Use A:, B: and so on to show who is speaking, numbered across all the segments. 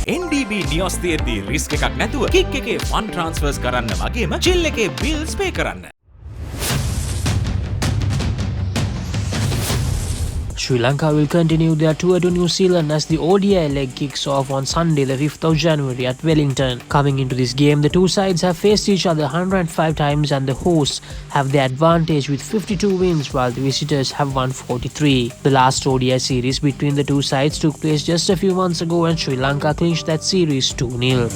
A: NDB නියොස් තියෙද්දී risk එකක් නැතුව කික් එකේ ෆන් ට්‍රාන්ස්ෆර්ස් කරන්න වගේම චිල් එකේ බිල්ස් පේ කරන්න.
B: Sri Lanka will continue their tour to New Zealand as the ODI leg kicks off on Sunday the 5th of January at Wellington. Coming into this game, the two sides have faced each other 105 times and the hosts have the advantage with 52 wins while the visitors have won 43. The last ODI series between the two sides took place just a few months ago and Sri Lanka clinched that series 2-0.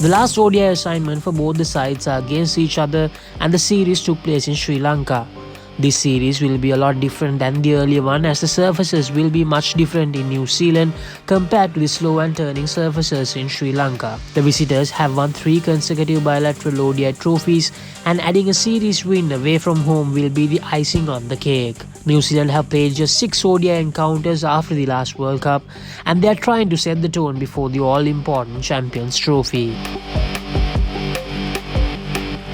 B: The last ODI assignment for both the sides are against each other and the series took place in Sri Lanka. This series will be a lot different than the earlier one as the surfaces will be much different in New Zealand compared to the slow and turning surfaces in Sri Lanka. The visitors have won 3 consecutive bilateral ODI trophies and adding a series win away from home will be the icing on the cake. New Zealand have played just 6 ODI encounters after the last World Cup and they are trying to set the tone before the all-important Champions Trophy.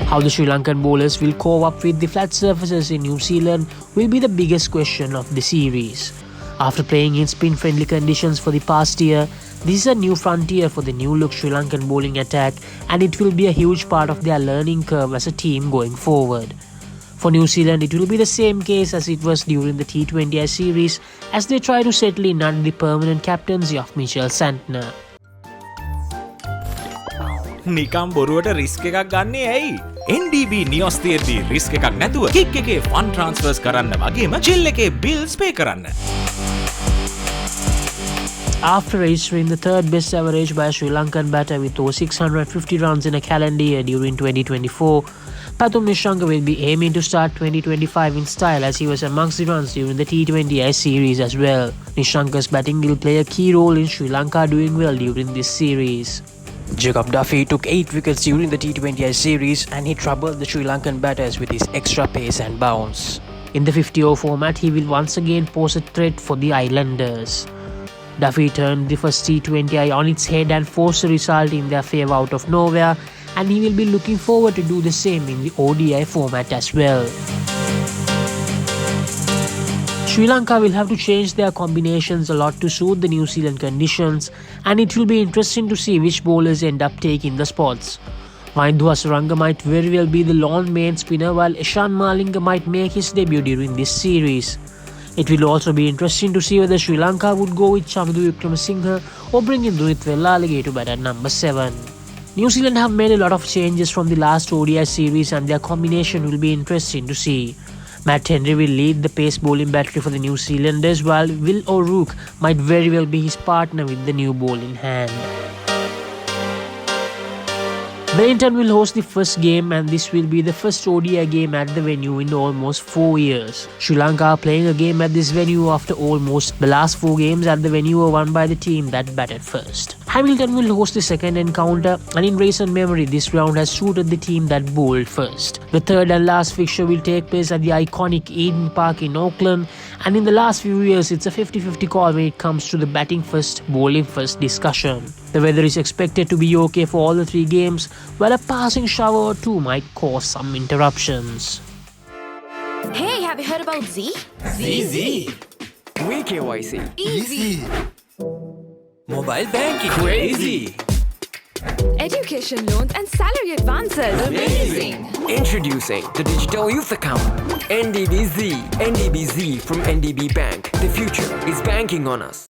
B: How the Sri Lankan bowlers will cope up with the flat surfaces in New Zealand will be the biggest question of the series. After playing in spin-friendly conditions for the past year, this is a new frontier for the new-look Sri Lankan bowling attack and it will be a huge part of their learning curve as a team going forward. For New Zealand, it will be the same case as it was during the T20I series as they try to settle in under the permanent captaincy of Mitchell Santner.
A: නිකම් බොරුවට risk එකක් ගන්නේ ඇයි? NDB නියොස් තියෙද්දී risk එකක් නැතුව kick එකේ fun ට්‍රාන්ස්ෆර්ස් කරන්න වගේම චිල් එකේ බිල්ස් පේ කරන්න.
B: After registering the third best average by a Sri Lankan batter with over 650 runs in a calendar year during 2024, Pathum Nissanka will be aiming to start 2025 in style as he was amongst the runs during the T20I series as well. Nissanka's batting will play a key role in Sri Lanka doing well during this series. Jacob Duffy took 8 wickets during the T20I series and he troubled the Sri Lankan batters with his extra pace and bounce. In the 50-over format, he will once again pose a threat for the Islanders. Duffy turned the first T20I on its head and forced a result in their favour out of nowhere, and he will be looking forward to do the same in the ODI format as well. Sri Lanka will have to change their combinations a lot to suit the New Zealand conditions, and it will be interesting to see which bowlers end up taking the spots. Mahindu Hasaranga might very well be the lone main spinner while Ishan Malinga might make his debut during this series. It will also be interesting to see whether Sri Lanka would go with Chamudu Wickramasinghe or bring in Dunith Wellalage to bat at number 7. New Zealand have made a lot of changes from the last ODI series and their combination will be interesting to see. Matt Henry will lead the pace bowling battery for the New Zealanders while Will O'Rourke might very well be his partner with the new ball in hand. Wellington will host the first game and this will be the first ODI game at the venue in almost 4 years. Sri Lanka are playing a game at this venue after almost the last 4 games at the venue were won by the team that batted first. Hamilton will host the second encounter and in recent memory this round has suited the team that bowled first. The third and last fixture will take place at the iconic Seddon Park in Auckland and in the last few years it's a 50-50 call when it comes to the batting first, bowling first discussion. The weather is expected to be okay for all the 3 games, while a passing shower or 2 might cause some interruptions.
C: Hey, have you heard about Z?
D: Z. We KYC.
C: Easy.
D: Mobile banking. Crazy.
C: Education loans and salary advances.
D: Amazing. Introducing the Digital Youth Account. NDBZ. NDBZ from NDB Bank. The future is banking on us.